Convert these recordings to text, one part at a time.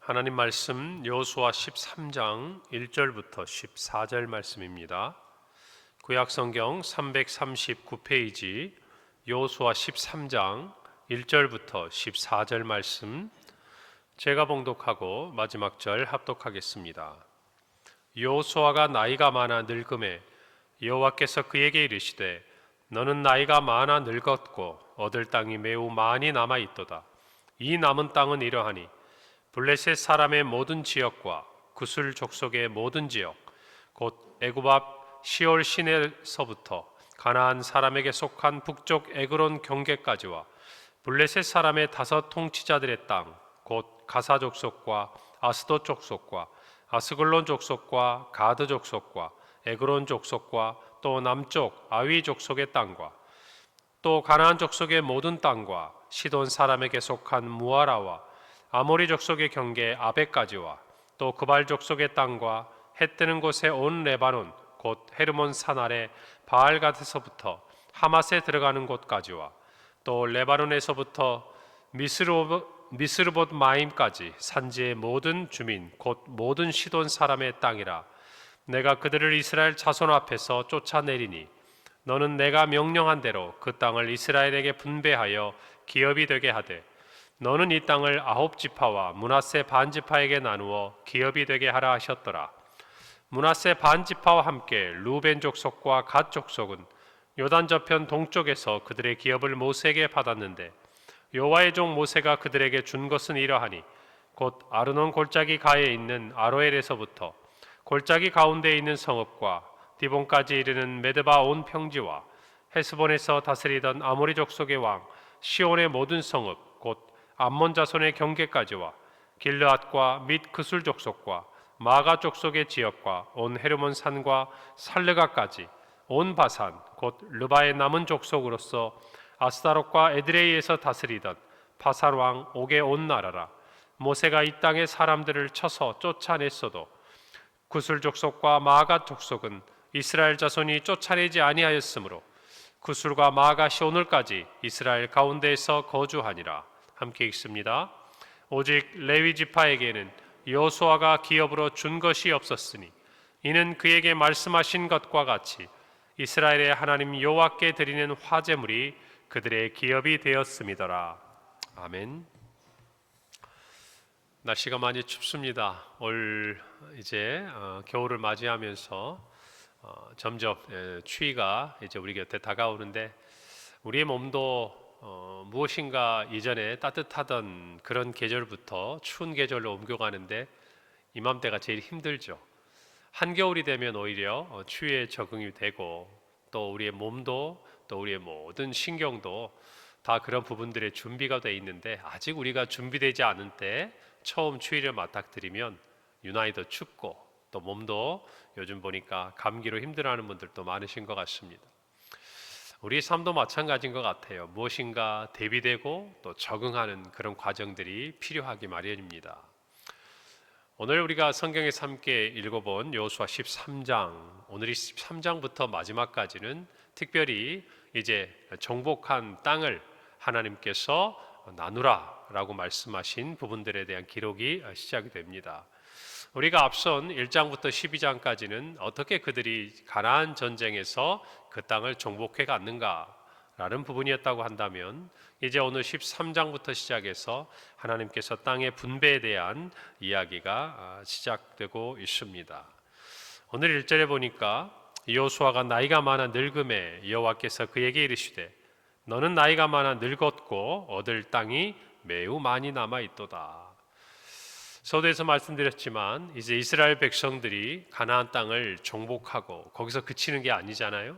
하나님 말씀 여호수아 13장 1절부터 14절 말씀입니다. 구약 성경 339페이지 여호수아 13장 1절부터 14절 말씀 제가 봉독하고 마지막 절 합독하겠습니다. 여호수아가 나이가 많아 늙음에 여호와께서 그에게 이르시되 너는 나이가 많아 늙었고 얻을 땅이 매우 많이 남아 있도다. 이 남은 땅은 이러하니 블레셋 사람의 모든 지역과 구슬 족속의 모든 지역 곧 애굽 앞 시올 시내서부터 가나안 사람에게 속한 북쪽 에그론 경계까지와 블레셋 사람의 5 통치자들의 땅 곧 가사 족속과 아스돗 족속과 아스글론 족속과 가드 족속과 에그론 족속과 또 남쪽 아위 족속의 땅과 또 가나안 족속의 모든 땅과 시돈 사람에게 속한 무아라와 아모리 족속의 경계 아베까지와 또 그발 족속의 땅과 해 뜨는 곳에 온 레바논 곧 헤르몬 산 아래 바알갓에서부터 하맛에 들어가는 곳까지와 또 레바논에서부터 미스르봇 마임까지 산지의 모든 주민 곧 모든 시돈 사람의 땅이라. 내가 그들을 이스라엘 자손 앞에서 쫓아내리니 너는 내가 명령한 대로 그 땅을 이스라엘에게 분배하여 기업이 되게 하되 너는 이 땅을 9지파와 므낫세 반지파에게 나누어 기업이 되게 하라 하셨더라. 므낫세 반지파와 함께 루벤 족속과 갓 족속은 요단 저편 동쪽에서 그들의 기업을 모세에게 받았는데 여호와의 종 모세가 그들에게 준 것은 이러하니 곧 아르논 골짜기 가에 있는 아로엘에서부터 골짜기 가운데에 있는 성읍과 디본까지 이르는 메드바 온 평지와 헤스본에서 다스리던 아모리 족속의 왕 시온의 모든 성읍 곧 암몬 자손의 경계까지와 길르앗과 및 그술 족속과 마가 족속의 지역과 온 헤르몬 산과 살르가까지 온 바산 곧 르바의 남은 족속으로서 아스타롯과 에드레이에서 다스리던 바산 왕 옥의 온 나라라. 모세가 이 땅의 사람들을 쳐서 쫓아냈어도 구술 족속과 마가 족속은 이스라엘 자손이 쫓아내지 아니하였으므로 구술과 마가시 오늘까지 이스라엘 가운데에서 거주하니라. 함께 읽습니다. 오직 레위 지파에게는 여호수아가 기업으로 준 것이 없었으니 이는 그에게 말씀하신 것과 같이 이스라엘의 하나님 여호와께 드리는 화제물이 그들의 기업이 되었음이더라. 아멘. 날씨가 많이 춥습니다. 올 이제 겨울을 맞이하면서 점점 추위가 이제 우리 곁에 다가오는데 우리의 몸도 무엇인가 이전에 따뜻하던 그런 계절부터 추운 계절로 옮겨가는데 이맘때가 제일 힘들죠. 한겨울이 되면 오히려 추위에 적응이 되고 또 우리의 몸도 또 우리의 모든 신경도 다 그런 부분들의 준비가 돼 있는데 아직 우리가 준비되지 않은 때 처음 추위를 맞닥뜨리면 유난히 더 춥고 또 몸도 요즘 보니까 감기로 힘들어하는 분들도 많으신 것 같습니다. 우리 삶도 마찬가지인 것 같아요. 무엇인가 대비되고 또 적응하는 그런 과정들이 필요하기 마련입니다. 오늘 우리가 성경에서 함께 읽어본 여호수아 13장, 오늘이 13장부터 마지막까지는 특별히 이제 정복한 땅을 하나님께서 나누라라고 말씀하신 부분들에 대한 기록이 시작이 됩니다. 우리가 앞선 1장부터 12장까지는 어떻게 그들이 가나안 전쟁에서 그 땅을 정복해 갔는가라는 부분이었다고 한다면 이제 오늘 13장부터 시작해서 하나님께서 땅의 분배에 대한 이야기가 시작되고 있습니다. 오늘 1절에 보니까 여호수아가 나이가 많아 늙음에 여호와께서 그에게 이르시되 너는 나이가 많아 늙었고 얻을 땅이 매우 많이 남아 있도다. 서두에서 말씀드렸지만 이제 이스라엘 백성들이 가나안 땅을 정복하고 거기서 그치는 게 아니잖아요.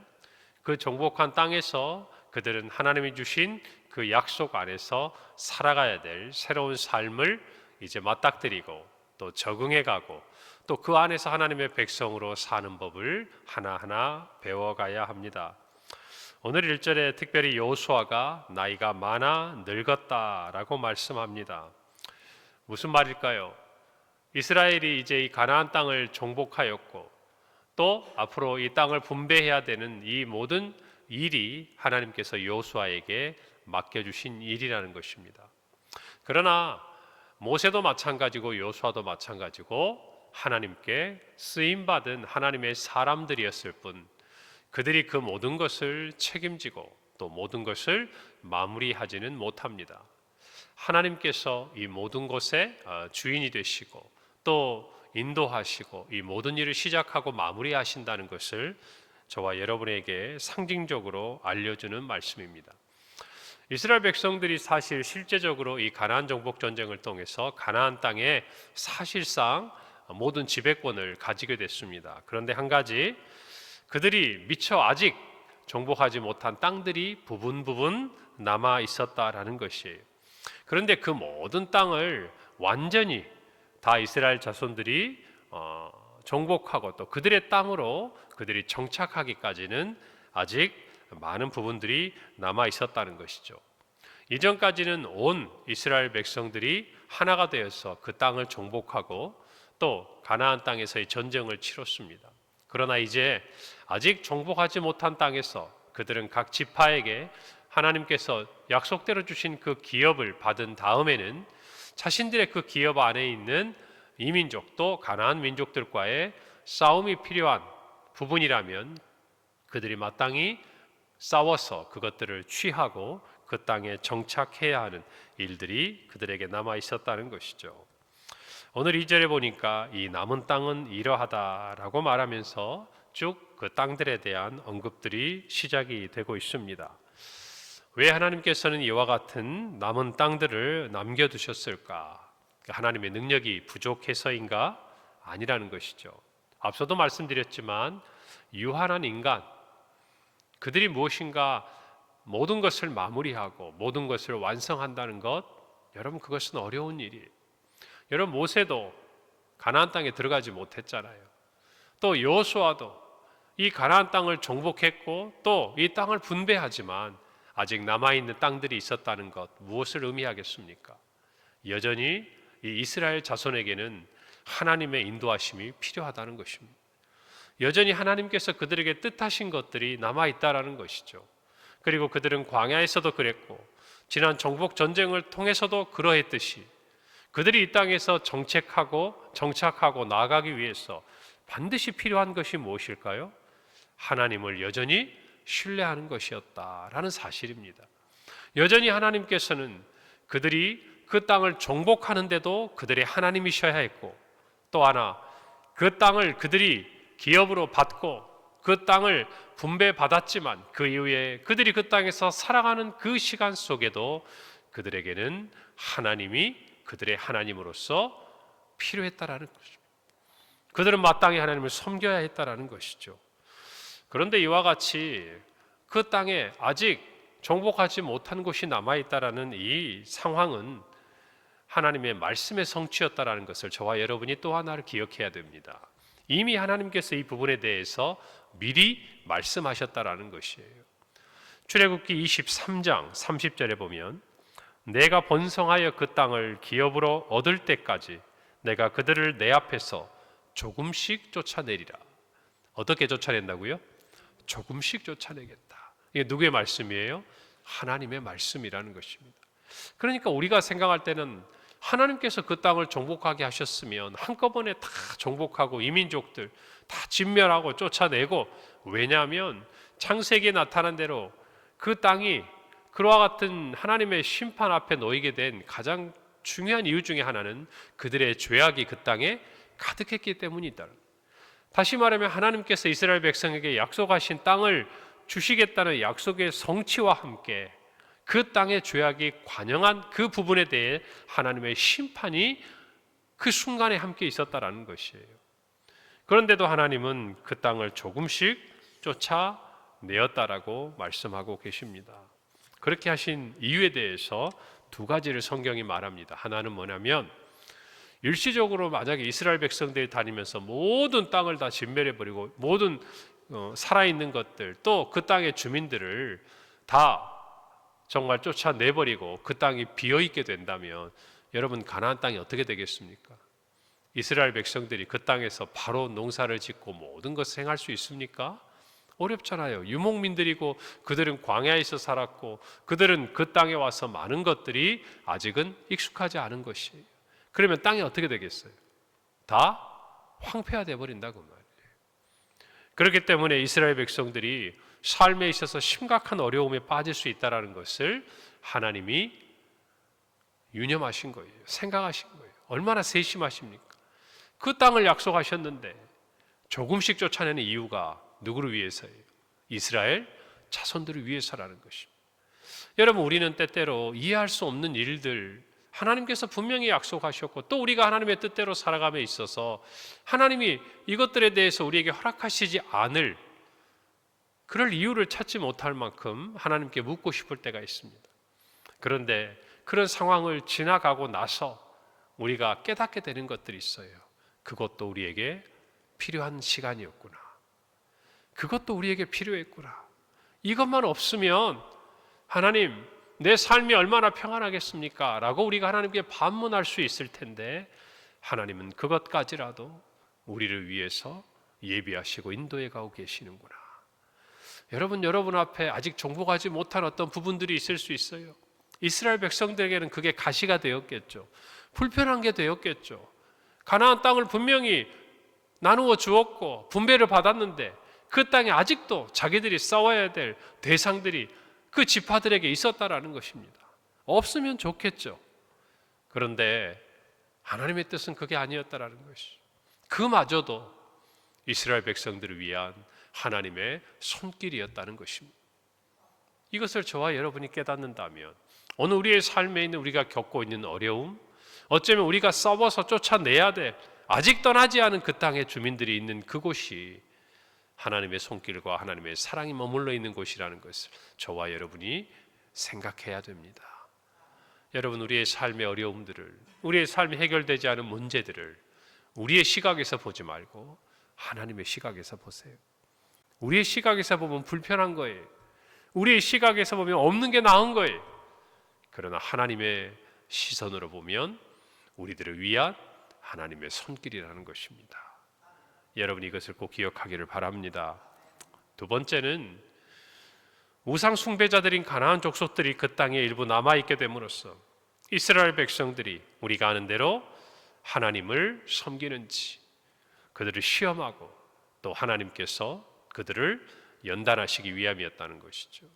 그 정복한 땅에서 그들은 하나님이 주신 그 약속 안에서 살아가야 될 새로운 삶을 이제 맞닥뜨리고 또 적응해가고 또 그 안에서 하나님의 백성으로 사는 법을 하나하나 배워가야 합니다. 오늘 1절에 특별히 여호수아가 나이가 많아 늙었다라고 말씀합니다. 무슨 말일까요? 이스라엘이 이제 이 가나안 땅을 정복하였고 또 앞으로 이 땅을 분배해야 되는 이 모든 일이 하나님께서 여호수아에게 맡겨주신 일이라는 것입니다. 그러나 모세도 마찬가지고 여호수아도 마찬가지고 하나님께 쓰임받은 하나님의 사람들이었을 뿐 그들이 그 모든 것을 책임지고 또 모든 것을 마무리하지는 못합니다. 하나님께서 이 모든 것의 주인이 되시고 또 인도하시고 이 모든 일을 시작하고 마무리하신다는 것을 저와 여러분에게 상징적으로 알려주는 말씀입니다. 이스라엘 백성들이 사실 실제적으로 이 가나안 정복 전쟁을 통해서 가나안 땅에 사실상 모든 지배권을 가지게 됐습니다. 그런데 한 가지, 그들이 미처 아직 정복하지 못한 땅들이 부분 남아 있었다라는 것이에요. 그런데 그 모든 땅을 완전히 다 이스라엘 자손들이 정복하고 또 그들의 땅으로 그들이 정착하기까지는 아직 많은 부분들이 남아 있었다는 것이죠. 이전까지는 온 이스라엘 백성들이 하나가 되어서 그 땅을 정복하고 또 가나안 땅에서의 전쟁을 치렀습니다. 그러나 이제 아직 정복하지 못한 땅에서 그들은 각 지파에게 하나님께서 약속대로 주신 그 기업을 받은 다음에는 자신들의 그 기업 안에 있는 이민족도 가나안 민족들과의 싸움이 필요한 부분이라면 그들이 마땅히 싸워서 그것들을 취하고 그 땅에 정착해야 하는 일들이 그들에게 남아 있었다는 것이죠. 오늘 2절에 보니까 이 남은 땅은 이러하다라고 말하면서 쭉 그 땅들에 대한 언급들이 시작이 되고 있습니다. 왜 하나님께서는 이와 같은 남은 땅들을 남겨두셨을까? 하나님의 능력이 부족해서인가? 아니라는 것이죠. 앞서도 말씀드렸지만 유한한 인간, 그들이 무엇인가 모든 것을 마무리하고 모든 것을 완성한다는 것, 여러분 그것은 어려운 일이에요. 여러분 모세도 가나안 땅에 들어가지 못했잖아요. 또 여호수아도 이 가나안 땅을 정복했고 또 이 땅을 분배하지만 아직 남아있는 땅들이 있었다는 것, 무엇을 의미하겠습니까? 여전히 이 이스라엘 자손에게는 하나님의 인도하심이 필요하다는 것입니다. 여전히 하나님께서 그들에게 뜻하신 것들이 남아있다라는 것이죠. 그리고 그들은 광야에서도 그랬고 지난 정복 전쟁을 통해서도 그러했듯이 그들이 이 땅에서 정착하고 나아가기 위해서 반드시 필요한 것이 무엇일까요? 하나님을 여전히 신뢰하는 것이었다라는 사실입니다. 여전히 하나님께서는 그들이 그 땅을 정복하는데도 그들의 하나님이셔야 했고 또 하나 그 땅을 그들이 기업으로 받고 그 땅을 분배받았지만 그 이후에 그들이 그 땅에서 살아가는 그 시간 속에도 그들에게는 하나님이 그들의 하나님으로서 필요했다라는 것입니다. 그들은 마땅히 하나님을 섬겨야 했다라는 것이죠. 그런데 이와 같이 그 땅에 아직 정복하지 못한 곳이 남아있다라는 이 상황은 하나님의 말씀의 성취였다라는 것을 저와 여러분이 또 하나를 기억해야 됩니다. 이미 하나님께서 이 부분에 대해서 미리 말씀하셨다라는 것이에요. 출애굽기 23장 30절에 보면 내가 번성하여 그 땅을 기업으로 얻을 때까지 내가 그들을 내 앞에서 조금씩 쫓아내리라. 어떻게 쫓아낸다고요? 조금씩 쫓아내겠다. 이게 누구의 말씀이에요? 하나님의 말씀이라는 것입니다. 그러니까 우리가 생각할 때는 하나님께서 그 땅을 정복하게 하셨으면 한꺼번에 다 정복하고 이민족들 다 진멸하고 쫓아내고, 왜냐하면 창세기에 나타난 대로 그 땅이 그와 같은 하나님의 심판 앞에 놓이게 된 가장 중요한 이유 중에 하나는 그들의 죄악이 그 땅에 가득했기 때문이다. 다시 말하면 하나님께서 이스라엘 백성에게 약속하신 땅을 주시겠다는 약속의 성취와 함께 그 땅의 죄악이 관영한 그 부분에 대해 하나님의 심판이 그 순간에 함께 있었다라는 것이에요. 그런데도 하나님은 그 땅을 조금씩 쫓아내었다라고 말씀하고 계십니다. 그렇게 하신 이유에 대해서 두 가지를 성경이 말합니다. 하나는 뭐냐면 일시적으로 만약에 이스라엘 백성들이 다니면서 모든 땅을 다 진멸해버리고 모든 살아있는 것들 또 그 땅의 주민들을 다 정말 쫓아내버리고 그 땅이 비어있게 된다면 여러분 가나안 땅이 어떻게 되겠습니까? 이스라엘 백성들이 그 땅에서 바로 농사를 짓고 모든 것을 행할 수 있습니까? 어렵잖아요. 유목민들이고 그들은 광야에서 살았고 그들은 그 땅에 와서 많은 것들이 아직은 익숙하지 않은 것이에요. 그러면 땅이 어떻게 되겠어요? 다 황폐화되어 버린다고 말이에요. 그렇기 때문에 이스라엘 백성들이 삶에 있어서 심각한 어려움에 빠질 수 있다는 것을 하나님이 유념하신 거예요. 생각하신 거예요. 얼마나 세심하십니까? 그 땅을 약속하셨는데 조금씩 쫓아내는 이유가 누구를 위해서예요? 이스라엘 자손들을 위해서라는 것입니다. 여러분, 우리는 때때로 이해할 수 없는 일들, 하나님께서 분명히 약속하셨고 또 우리가 하나님의 뜻대로 살아감에 있어서 하나님이 이것들에 대해서 우리에게 허락하시지 않을 그럴 이유를 찾지 못할 만큼 하나님께 묻고 싶을 때가 있습니다. 그런데 그런 상황을 지나가고 나서 우리가 깨닫게 되는 것들이 있어요. 그것도 우리에게 필요한 시간이었구나. 그것도 우리에게 필요했구나. 이것만 없으면 하나님, 내 삶이 얼마나 평안하겠습니까? 라고 우리가 하나님께 반문할 수 있을 텐데 하나님은 그것까지라도 우리를 위해서 예비하시고 인도해 가고 계시는구나. 여러분 앞에 아직 정복하지 못한 어떤 부분들이 있을 수 있어요. 이스라엘 백성들에게는 그게 가시가 되었겠죠. 불편한 게 되었겠죠. 가나안 땅을 분명히 나누어 주었고 분배를 받았는데 그 땅에 아직도 자기들이 싸워야 될 대상들이 그 지파들에게 있었다라는 것입니다. 없으면 좋겠죠. 그런데 하나님의 뜻은 그게 아니었다라는 것이죠. 그마저도 이스라엘 백성들을 위한 하나님의 손길이었다는 것입니다. 이것을 저와 여러분이 깨닫는다면 오늘 우리의 삶에 있는 우리가 겪고 있는 어려움, 어쩌면 우리가 싸워서 쫓아내야 될 아직 떠나지 않은 그 땅의 주민들이 있는 그곳이 하나님의 손길과 하나님의 사랑이 머물러 있는 곳이라는 것을 저와 여러분이 생각해야 됩니다. 여러분, 우리의 삶의 어려움들을, 우리의 삶이 해결되지 않은 문제들을 우리의 시각에서 보지 말고 하나님의 시각에서 보세요. 우리의 시각에서 보면 불편한 거예요. 우리의 시각에서 보면 없는 게 나은 거예요. 그러나 하나님의 시선으로 보면 우리들을 위한 하나님의 손길이라는 것입니다. 여러분, 이것을 꼭 기억하기를 바랍니다. 두 번째는 우상 숭배자들인 가나안 족속들이 그 땅에 일부 남아있게 됨으로써 이스라엘 백성들이 우리가 아는 대로 하나님을 섬기는지 그들을 시험하고 또 하나님께서 그들을 연단하시기 위함이었다는 것이죠.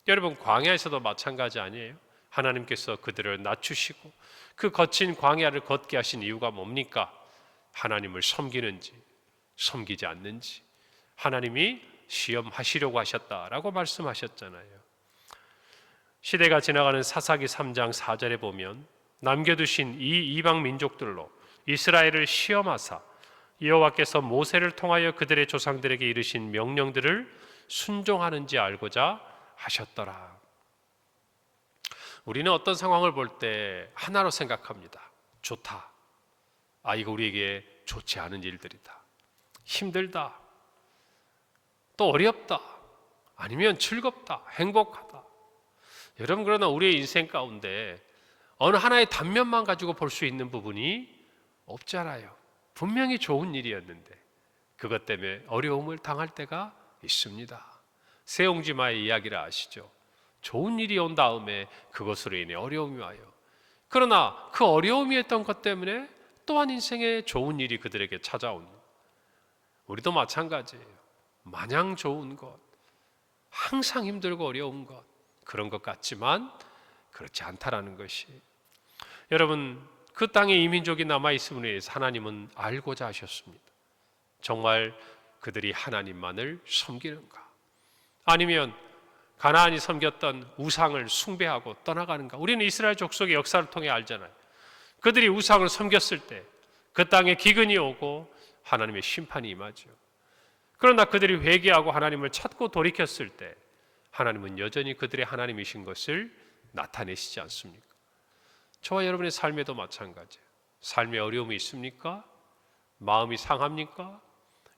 여러분, 광야에서도 마찬가지 아니에요? 하나님께서 그들을 낮추시고 그 거친 광야를 걷게 하신 이유가 뭡니까? 하나님을 섬기는지 섬기지 않는지 하나님이 시험하시려고 하셨다라고 말씀하셨잖아요. 시대가 지나가는 사사기 3장 4절에 보면 남겨두신 이 이방 민족들로 이스라엘을 시험하사 여호와께서 모세를 통하여 그들의 조상들에게 이르신 명령들을 순종하는지 알고자 하셨더라. 우리는 어떤 상황을 볼 때 하나로 생각합니다. 좋다. 이거 우리에게 좋지 않은 일들이다. 힘들다. 또 어렵다. 아니면 즐겁다. 행복하다. 여러분, 그러나 우리의 인생 가운데 어느 하나의 단면만 가지고 볼 수 있는 부분이 없잖아요. 분명히 좋은 일이었는데 그것 때문에 어려움을 당할 때가 있습니다. 세옹지마의 이야기를 아시죠? 좋은 일이 온 다음에 그것으로 인해 어려움이 와요. 그러나 그 어려움이 했던 것 때문에 또한 인생에 좋은 일이 그들에게 찾아옵니다. 우리도 마찬가지예요. 마냥 좋은 것, 항상 힘들고 어려운 것, 그런 것 같지만 그렇지 않다라는 것이. 여러분, 그 땅에 이민족이 남아있음을 위해서 하나님은 알고자 하셨습니다. 정말 그들이 하나님만을 섬기는가? 아니면 가나안이 섬겼던 우상을 숭배하고 떠나가는가? 우리는 이스라엘 족속의 역사를 통해 알잖아요. 그들이 우상을 섬겼을 때 그 땅에 기근이 오고 하나님의 심판이 임하죠. 그러나 그들이 회개하고 하나님을 찾고 돌이켰을 때 하나님은 여전히 그들의 하나님이신 것을 나타내시지 않습니까? 저와 여러분의 삶에도 마찬가지예요. 삶에 어려움이 있습니까? 마음이 상합니까?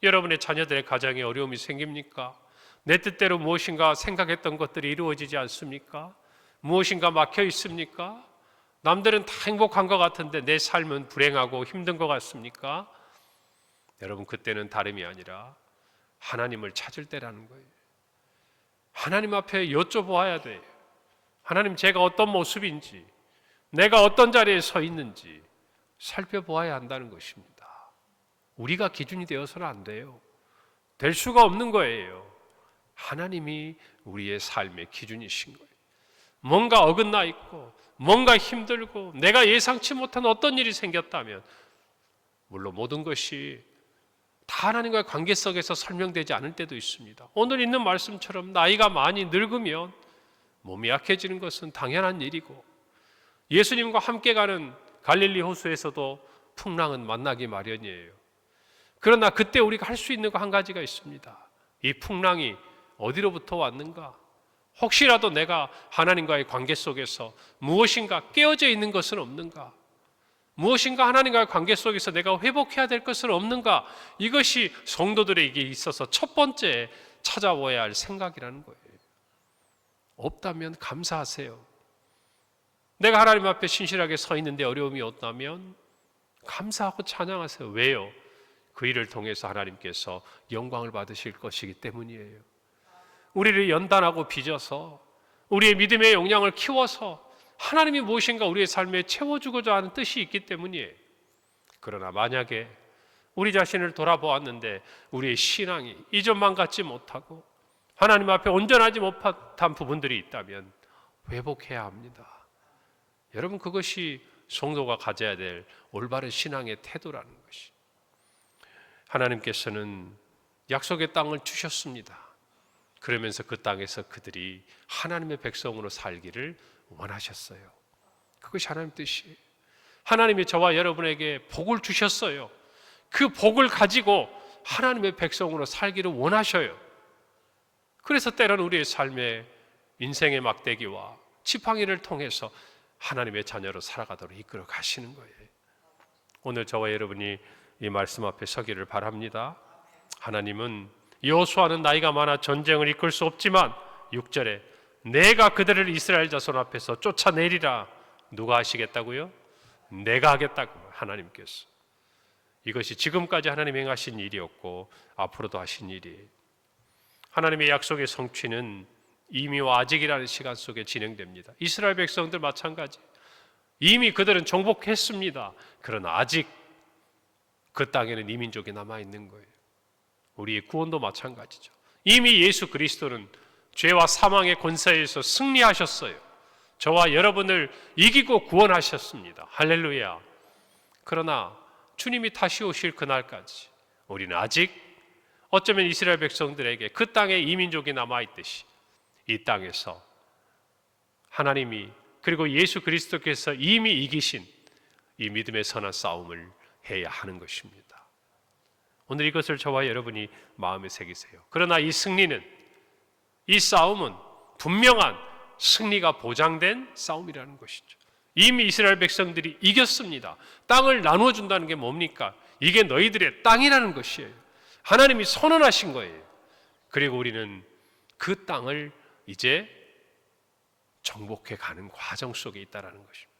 여러분의 자녀들의 가정에 어려움이 생깁니까? 내 뜻대로 무엇인가 생각했던 것들이 이루어지지 않습니까? 무엇인가 막혀 있습니까? 남들은 다 행복한 것 같은데 내 삶은 불행하고 힘든 것 같습니까? 여러분, 그때는 다름이 아니라 하나님을 찾을 때라는 거예요. 하나님 앞에 여쭤보아야 돼요. 하나님, 제가 어떤 모습인지, 내가 어떤 자리에 서 있는지 살펴보아야 한다는 것입니다. 우리가 기준이 되어서는 안 돼요. 될 수가 없는 거예요. 하나님이 우리의 삶의 기준이신 거예요. 뭔가 어긋나 있고 뭔가 힘들고 내가 예상치 못한 어떤 일이 생겼다면, 물론 모든 것이 다 하나님과의 관계 속에서 설명되지 않을 때도 있습니다. 오늘 있는 말씀처럼 나이가 많이 늙으면 몸이 약해지는 것은 당연한 일이고, 예수님과 함께 가는 갈릴리 호수에서도 풍랑은 만나기 마련이에요. 그러나 그때 우리가 할 수 있는 거 한 가지가 있습니다. 이 풍랑이 어디로부터 왔는가? 혹시라도 내가 하나님과의 관계 속에서 무엇인가 깨어져 있는 것은 없는가? 무엇인가 하나님과의 관계 속에서 내가 회복해야 될 것은 없는가? 이것이 성도들에게 있어서 첫 번째 찾아와야 할 생각이라는 거예요. 없다면 감사하세요. 내가 하나님 앞에 신실하게 서 있는데 어려움이 없다면 감사하고 찬양하세요. 왜요? 그 일을 통해서 하나님께서 영광을 받으실 것이기 때문이에요. 우리를 연단하고 빚어서 우리의 믿음의 역량을 키워서 하나님이 무엇인가 우리의 삶에 채워주고자 하는 뜻이 있기 때문이에요. 그러나 만약에 우리 자신을 돌아보았는데 우리의 신앙이 이전만 같지 못하고 하나님 앞에 온전하지 못한 부분들이 있다면 회복해야 합니다. 여러분, 그것이 성도가 가져야 될 올바른 신앙의 태도라는 것이. 하나님께서는 약속의 땅을 주셨습니다. 그러면서 그 땅에서 그들이 하나님의 백성으로 살기를 원하셨어요. 그것이 하나님 뜻이에요. 하나님이 저와 여러분에게 복을 주셨어요. 그 복을 가지고 하나님의 백성으로 살기를 원하셔요. 그래서 때로는 우리의 삶의 인생의 막대기와 지팡이를 통해서 하나님의 자녀로 살아가도록 이끌어 가시는 거예요. 오늘 저와 여러분이 이 말씀 앞에 서기를 바랍니다. 하나님은 여호수아는 나이가 많아 전쟁을 이끌 수 없지만 6절에 내가 그들을 이스라엘 자손 앞에서 쫓아내리라. 누가 하시겠다고요? 내가 하겠다고, 하나님께서. 이것이 지금까지 하나님이 행하신 일이었고 앞으로도 하신 일이에요. 하나님의 약속의 성취는 이미와 아직이라는 시간 속에 진행됩니다. 이스라엘 백성들 마찬가지. 이미 그들은 정복했습니다. 그러나 아직 그 땅에는 이민족이 남아있는 거예요. 우리의 구원도 마찬가지죠. 이미 예수 그리스도는 죄와 사망의 권세에서 승리하셨어요. 저와 여러분을 이기고 구원하셨습니다. 할렐루야. 그러나 주님이 다시 오실 그날까지 우리는 아직 어쩌면 이스라엘 백성들에게 그 땅에 이민족이 남아있듯이 이 땅에서 하나님이 그리고 예수 그리스도께서 이미 이기신 이 믿음의 선한 싸움을 해야 하는 것입니다. 오늘 이것을 저와 여러분이 마음에 새기세요. 그러나 이 승리는, 이 싸움은 분명한 승리가 보장된 싸움이라는 것이죠. 이미 이스라엘 백성들이 이겼습니다. 땅을 나누어 준다는 게 뭡니까? 이게 너희들의 땅이라는 것이에요. 하나님이 선언하신 거예요. 그리고 우리는 그 땅을 이제 정복해 가는 과정 속에 있다는 것입니다.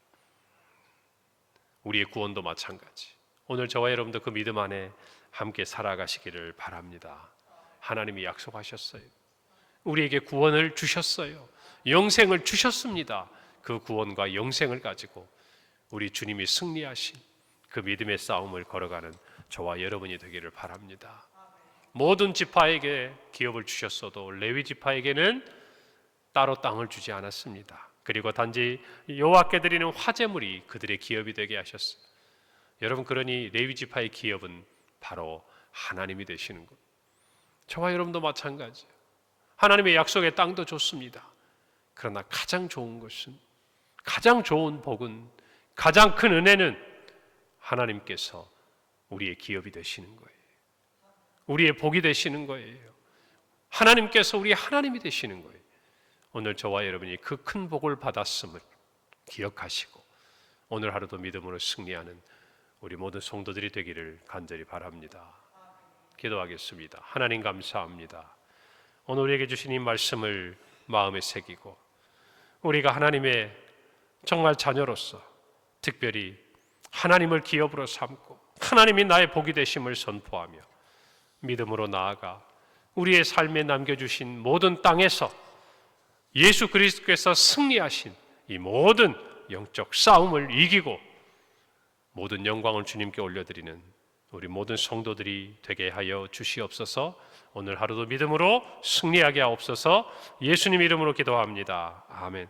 우리의 구원도 마찬가지. 오늘 저와 여러분도 그 믿음 안에 함께 살아가시기를 바랍니다. 하나님이 약속하셨어요. 우리에게 구원을 주셨어요. 영생을 주셨습니다. 그 구원과 영생을 가지고 우리 주님이 승리하신 그 믿음의 싸움을 걸어가는 저와 여러분이 되기를 바랍니다. 모든 지파에게 기업을 주셨어도 레위 지파에게는 따로 땅을 주지 않았습니다. 그리고 단지 여호와께 드리는 화제물이 그들의 기업이 되게 하셨습니다. 여러분, 그러니 레위 지파의 기업은 바로 하나님이 되시는 것. 저와 여러분도 마찬가지예요. 하나님의 약속의 땅도 좋습니다. 그러나 가장 좋은 것은, 가장 좋은 복은, 가장 큰 은혜는 하나님께서 우리의 기업이 되시는 거예요. 우리의 복이 되시는 거예요. 하나님께서 우리의 하나님이 되시는 거예요. 오늘 저와 여러분이 그 큰 복을 받았음을 기억하시고 오늘 하루도 믿음으로 승리하는 우리 모든 성도들이 되기를 간절히 바랍니다. 기도하겠습니다. 하나님 감사합니다. 오늘 우리에게 주신 이 말씀을 마음에 새기고 우리가 하나님의 정말 자녀로서 특별히 하나님을 기업으로 삼고 하나님이 나의 복이 되심을 선포하며 믿음으로 나아가 우리의 삶에 남겨주신 모든 땅에서 예수 그리스도께서 승리하신 이 모든 영적 싸움을 이기고 모든 영광을 주님께 올려드리는 우리 모든 성도들이 되게 하여 주시옵소서. 오늘 하루도 믿음으로 승리하게 하옵소서. 예수님 이름으로 기도합니다. 아멘.